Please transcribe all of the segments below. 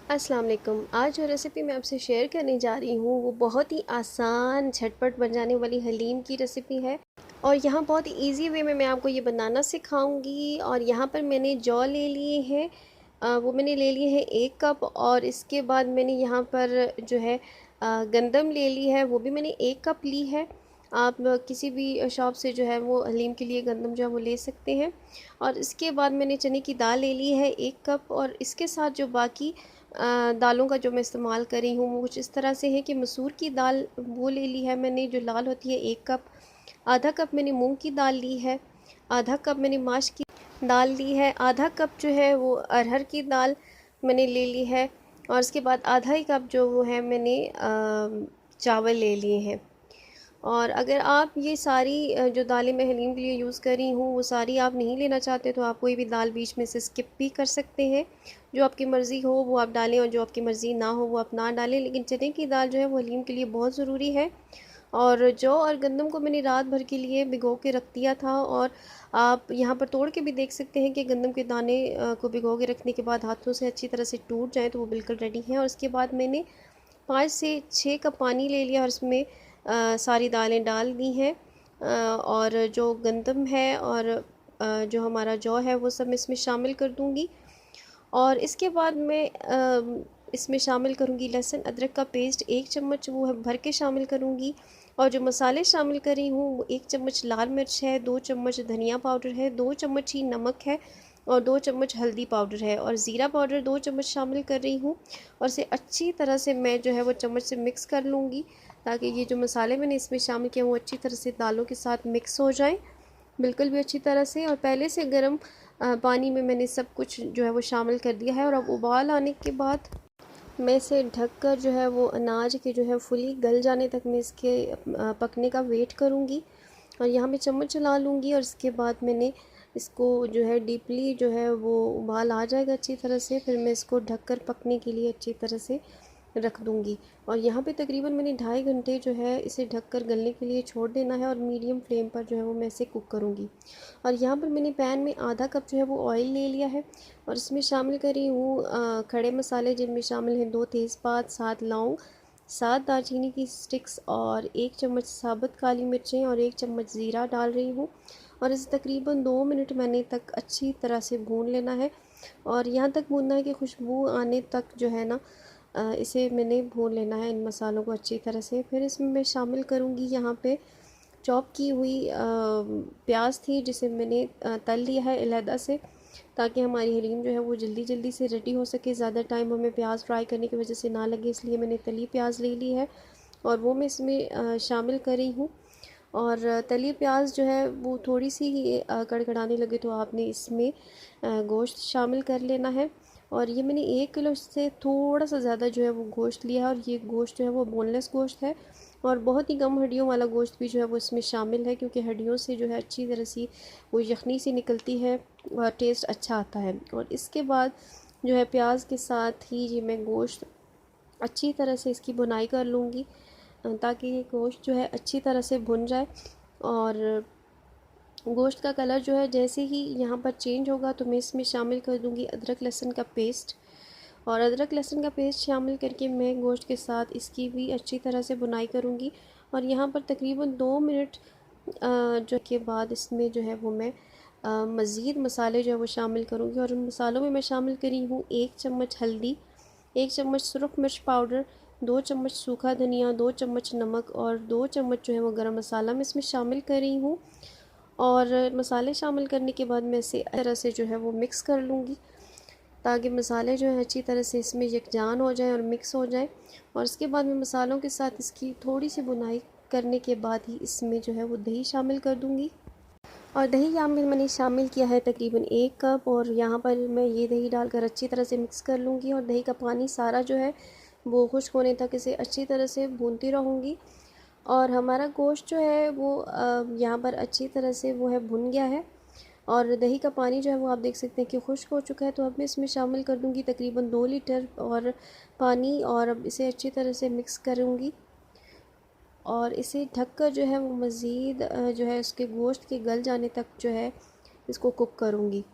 अस्सलाम वालेकुम। आज जो रेसिपी मैं आपसे शेयर करने जा रही हूँ वो बहुत ही आसान झटपट बन जाने वाली हलीम की रेसिपी है। और यहाँ बहुत ही ईजी वे में मैं आपको ये बनाना सिखाऊंगी। और यहाँ पर मैंने जौ ले लिए हैं, वो मैंने ले लिए हैं 1 कप। और इसके बाद मैंने यहाँ पर जो है गंदम ले ली है, वो भी मैंने 1 कप ली है। आप किसी भी शॉप से जो है वो हलीम के लिए गंदम जो है वो ले सकते हैं। और इसके बाद मैंने चने की दाल ले ली है 1 कप। और इसके साथ जो बाकी दालों का जो मैं इस्तेमाल कर रही हूँ वो कुछ इस तरह से है कि मसूर की दाल वो ले ली है मैंने, जो लाल होती है 1 कप। आधा कप मैंने मूंग की दाल ली है। आधा कप मैंने माश की दाल ली है। आधा कप जो है वो अरहर की दाल मैंने ले ली है। और उसके बाद आधा ही कप जो वो है मैंने चावल ले लिए हैं। और अगर आप ये सारी जो दालें मैं हलीम के लिए यूज़ कर रही हूँ वो सारी आप नहीं लेना चाहते तो आप कोई भी दाल बीच में से स्किप भी कर सकते हैं। जो आपकी मर्ज़ी हो वो आप डालें और जो आपकी मर्ज़ी ना हो वो आप ना डालें। लेकिन चने की दाल जो है वो हलीम के लिए बहुत ज़रूरी है। और जौ और गंदम को मैंने रात भर के लिए भिगो के रख दिया था। और आप यहाँ पर तोड़ के भी देख सकते हैं कि गंदम के दाने को भिगो के रखने के बाद हाथों से अच्छी तरह से टूट जाए तो वो बिल्कुल रेडी हैं। और उसके बाद मैंने 5 से 6 कप पानी ले लिया और उसमें सारी दालें डाल दी हैं। और जो गंदम है और जो हमारा जौ है वो सब मैं इसमें शामिल कर दूंगी। और इसके बाद मैं इसमें शामिल करूँगी लहसुन अदरक का पेस्ट 1 चम्मच वो है भर के शामिल करूँगी। और जो मसाले शामिल कर रही हूँ वो 1 चम्मच लाल मिर्च है, 2 चम्मच धनिया पाउडर है, 2 चम्मच ही नमक है, और 2 चम्मच हल्दी पाउडर है, और ज़ीरा पाउडर 2 चम्मच शामिल कर रही हूँ। और इसे अच्छी तरह से मैं जो है वो चम्मच से मिक्स कर लूँगी ताकि ये जो मसाले मैंने इसमें शामिल किए वो अच्छी तरह से दालों के साथ मिक्स हो जाएं, बिल्कुल भी अच्छी तरह से। और पहले से गर्म पानी में मैंने सब कुछ जो है वो शामिल कर दिया है। और अब उबाल आने के बाद मैं इसे ढककर जो है वो अनाज के जो है फुली गल जाने तक मैं इसके पकने का वेट करूँगी। और यहाँ मैं चम्मच चला लूँगी और इसके बाद मैंने इसको जो है डीपली जो है वो उबाल आ जाएगा अच्छी तरह से, फिर मैं इसको ढककर पकने के लिए अच्छी तरह से रख दूँगी। और यहाँ पे तकरीबन मैंने 2.5 घंटे जो है इसे ढककर गलने के लिए छोड़ देना है और मीडियम फ्लेम पर जो है वो मैं इसे कुक करूँगी। और यहाँ पर मैंने पैन में आधा कप जो है वो ऑयल ले लिया है और इसमें शामिल करी हूँ खड़े मसाले, जिनमें शामिल हैं 2 तेज़पात, 7 लौंग, 7 दालचीनी की स्टिक्स और 1 चम्मच साबुत काली मिर्चें और 1 चम्मच ज़ीरा डाल रही हूँ। और इसे तकरीबन 2 मिनट मैंने तक अच्छी तरह से भून लेना है। और यहाँ तक भूनना है कि खुशबू आने तक जो है ना इसे मैंने भून लेना है इन मसालों को अच्छी तरह से। फिर इसमें मैं शामिल करूँगी यहाँ पे चॉप की हुई प्याज थी जिसे मैंने तल लिया है अलहदा से, ताकि हमारी हलीम जो है वो जल्दी जल्दी से रेडी हो सके। ज़्यादा टाइम हमें प्याज फ्राई करने की वजह से ना लगे, इसलिए मैंने तली प्याज ले ली है और वो मैं इसमें शामिल कर रही हूँ। और तली प्याज जो है वो थोड़ी सी ही कड़कड़ाने लगे तो आपने इसमें गोश्त शामिल कर लेना है। और ये मैंने 1 किलो से थोड़ा सा ज़्यादा जो है वो गोश्त लिया है और ये गोश्त जो है वो बोनलेस गोश्त है। और बहुत ही कम हड्डियों वाला गोश्त भी जो है वो इसमें शामिल है, क्योंकि हड्डियों से जो है अच्छी तरह से वो यखनी सी निकलती है और टेस्ट अच्छा आता है। और इसके बाद जो है प्याज के साथ ही ये मैं गोश्त अच्छी तरह से इसकी भुनाई कर लूँगी ताकि ये गोश्त जो है अच्छी तरह से भुन जाए। और गोश्त का कलर जो है जैसे ही यहाँ पर चेंज होगा तो मैं इसमें शामिल कर दूँगी अदरक लहसुन का पेस्ट। और अदरक लहसुन का पेस्ट शामिल करके मैं गोश्त के साथ इसकी भी अच्छी तरह से भुनाई करूँगी। और यहाँ पर तकरीबन 2 मिनट जो के बाद इसमें जो है वो मैं मज़ीद मसाले जो है वो शामिल करूँगी। और उन मसालों में मैं शामिल करी हूँ 1 चम्मच हल्दी, 1 चम्मच सुरख मिर्च पाउडर, 2 चम्मच सूखा धनिया, 2 चम्मच नमक और 2 चम्मच जो है वो गरम मसाला मैं इसमें शामिल कर रही हूँ। और मसाले शामिल करने के बाद मैं इसे अच्छी तरह से जो है वो मिक्स कर लूँगी ताकि मसाले जो है अच्छी तरह से इसमें यकजान हो जाए और मिक्स हो जाए। और इसके बाद मैं मसालों के साथ इसकी थोड़ी सी बुनाई करने के बाद ही इसमें जो है वो दही शामिल कर दूँगी। और दही यहाँ में मैंने शामिल किया है तकरीबन 1 कप। और यहाँ पर मैं ये दही डालकर अच्छी तरह से मिक्स कर लूँगी और दही का पानी सारा जो है वो खुश्क होने तक इसे अच्छी तरह से भूनती रहूँगी। और हमारा गोश्त जो है वो यहाँ पर अच्छी तरह से वो है भुन गया है और दही का पानी जो है वो आप देख सकते हैं कि खुश्क हो चुका है। तो अब मैं इसमें शामिल कर दूँगी तकरीबन 2 लीटर और पानी और अब इसे अच्छी तरह से मिक्स करूँगी। और इसे ढककर जो है वो मज़ीद जो है उसके गोश्त के गल जाने तक जो है इसको कुक करूँगी।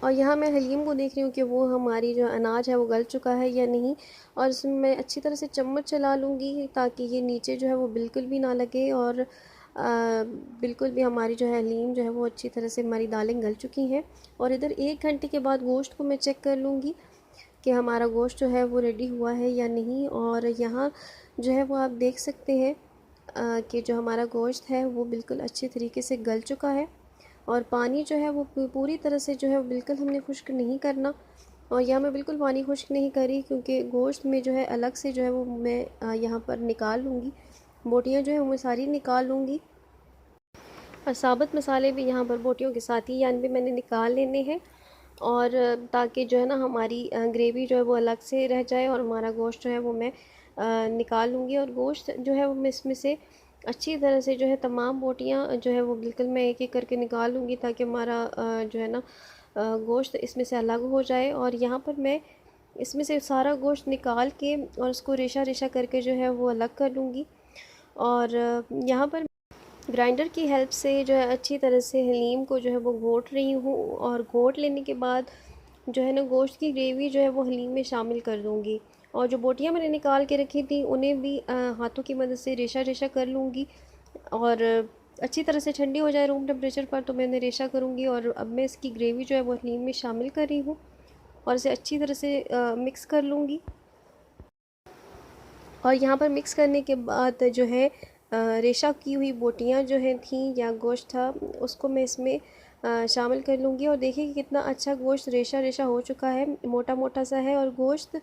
और यहाँ मैं हलीम को देख रही हूँ कि वो हमारी जो अनाज है वो गल चुका है या नहीं। और इसमें मैं अच्छी तरह से चम्मच चला लूँगी ताकि ये नीचे जो है वो बिल्कुल भी ना लगे, और बिल्कुल भी हमारी जो है हलीम जो है वो अच्छी तरह से हमारी दालें गल चुकी हैं। और इधर 1 घंटे के बाद गोश्त को मैं चेक कर लूँगी कि हमारा गोश्त जो है वो रेडी हुआ है या नहीं। और यहाँ जो है वो आप देख सकते हैं कि जो हमारा गोश्त है वो बिल्कुल अच्छे तरीके से गल चुका है। और पानी जो है वो पूरी तरह से जो है बिल्कुल हमने खुश्क नहीं करना। और यहाँ मैं बिल्कुल पानी खुश्क नहीं करी क्योंकि गोश्त में जो है अलग से जो है वो मैं यहाँ पर निकाल लूँगी, बोटियाँ जो है वो मैं सारी निकाल लूँगी। और साबुत मसाले भी यहाँ पर बोटियों के साथ ही यानी भी मैंने निकाल लेने हैं, और ताकि जो है ना हमारी ग्रेवी जो है वो अलग से रह जाए और हमारा गोश्त जो है वो मैं निकाल लूँगी। और गोश्त जो है वो मैं इसमें से अच्छी तरह से जो है तमाम बोटियाँ जो है वो बिल्कुल मैं एक एक करके निकाल लूँगी ताकि हमारा जो है ना गोश्त इसमें से अलग हो जाए। और यहाँ पर मैं इसमें से सारा गोश्त निकाल के और उसको रेशा रेशा करके जो है वो अलग कर लूँगी। और यहाँ पर ग्राइंडर की हेल्प से जो है अच्छी तरह से हलीम को जो है वो घोट रही हूँ। और घोट लेने के बाद जो है ना गोश्त की ग्रेवी जो है वो हलीम में शामिल कर दूँगी। और जो बोटियाँ मैंने निकाल के रखी थी उन्हें भी हाथों की मदद से रेशा रेशा कर लूँगी। और अच्छी तरह से ठंडी हो जाए रूम टेम्परेचर पर तो मैं इन्हें रेशा करूँगी। और अब मैं इसकी ग्रेवी जो है वो हलीम में शामिल कर रही हूँ और इसे अच्छी तरह से मिक्स कर लूँगी। और यहाँ पर मिक्स करने के बाद जो है रेशा की हुई बोटियाँ जो हैं थी या गोश्त था उसको मैं इसमें शामिल कर लूँगी। और देखिए कि कितना अच्छा गोश्त रेशा रेशा हो चुका है, मोटा मोटा सा है। और गोश्त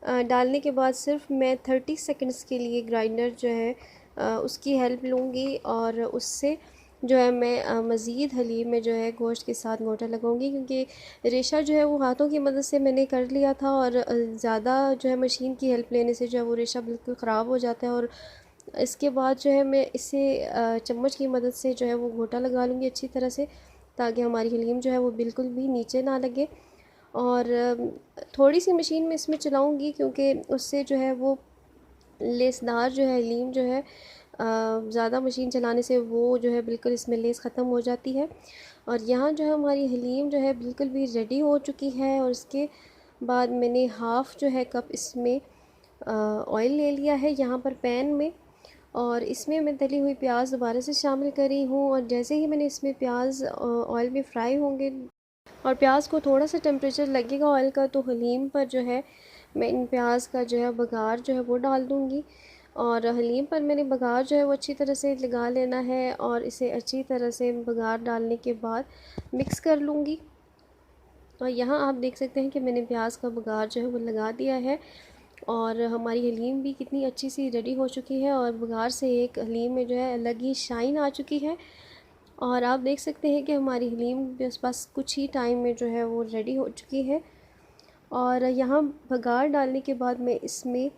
डालने के बाद सिर्फ मैं 30 सेकंड्स के लिए ग्राइंडर जो है उसकी हेल्प लूँगी और उससे जो है मैं मज़ीद हलीम में जो है गोश्त के साथ मोटा लगाऊंगी, क्योंकि रेशा जो है वो हाथों की मदद से मैंने कर लिया था। और ज़्यादा जो है मशीन की हेल्प लेने से जो है वो रेशा बिल्कुल ख़राब हो जाता है। और इसके बाद जो है मैं इसे चम्मच की मदद से जो है वो घोटा लगा लूँगी अच्छी तरह से, ताकि हमारी हलीम जो है वो बिल्कुल भी नीचे ना लगे। और थोड़ी सी मशीन में इसमें चलाऊँगी क्योंकि उससे जो है वो लेसदार जो है हलीम जो है ज़्यादा मशीन चलाने से वो जो है बिल्कुल इसमें लेस ख़त्म हो जाती है। और यहाँ जो है हमारी हलीम जो है बिल्कुल भी रेडी हो चुकी है। और इसके बाद मैंने हाफ़ जो है कप इसमें ऑयल ले लिया है यहाँ पर पैन में, और इसमें मैं तली हुई प्याज दोबारा से शामिल करी हूँ। और जैसे ही मैंने इसमें प्याज ऑयल में फ्राई होंगे और प्याज को थोड़ा सा टेम्परेचर लगेगा ऑयल का, तो हलीम पर जो है मैं इन प्याज का जो है बघार जो है वो डाल दूँगी। और हलीम पर मैंने बघार जो है वो अच्छी तरह से लगा लेना है और इसे अच्छी तरह से बघार डालने के बाद मिक्स कर लूँगी। और यहाँ आप देख सकते हैं कि मैंने प्याज का बघार जो है वो लगा दिया है और हमारी हलीम भी कितनी अच्छी सी रेडी हो चुकी है। और बघार से एक हलीम में जो है अलग ही शाइन आ चुकी है। और आप देख सकते हैं कि हमारी हलीम बस कुछ ही टाइम में जो है वो रेडी हो चुकी है। और यहाँ बघार डालने के बाद मैं इसमें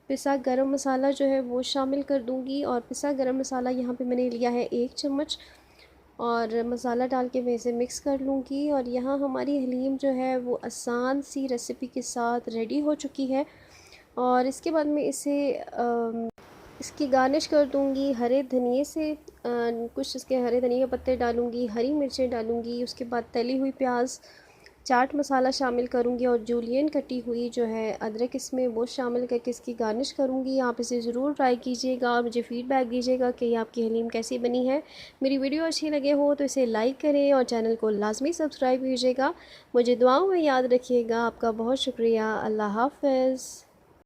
पिसा गरम मसाला जो है वो शामिल कर दूँगी। और पिसा गरम मसाला यहाँ पे मैंने लिया है 1 चम्मच, और मसाला डाल के मैं इसे मिक्स कर लूँगी। और यहाँ हमारी हलीम जो है वो आसान सी रेसिपी के साथ रेडी हो चुकी है। और इसके बाद मैं इसे इसकी गार्निश कर दूँगी हरे धनिए से, कुछ इसके हरे धनिए के पत्ते डालूँगी, हरी मिर्चें डालूँगी, उसके बाद तली हुई प्याज, चाट मसाला शामिल करूँगी और जूलियन कटी हुई जो है अदरक इसमें वो शामिल करके इसकी गार्निश करूँगी। आप इसे ज़रूर ट्राई कीजिएगा और मुझे फ़ीडबैक दीजिएगा कि आपकी हलीम कैसी बनी है। मेरी वीडियो अच्छी लगे हो तो इसे लाइक करें और चैनल को लाजमी सब्सक्राइब कीजिएगा। मुझे दुआओं में याद रखिएगा। आपका बहुत शुक्रिया। अल्लाह हाफ़िज़।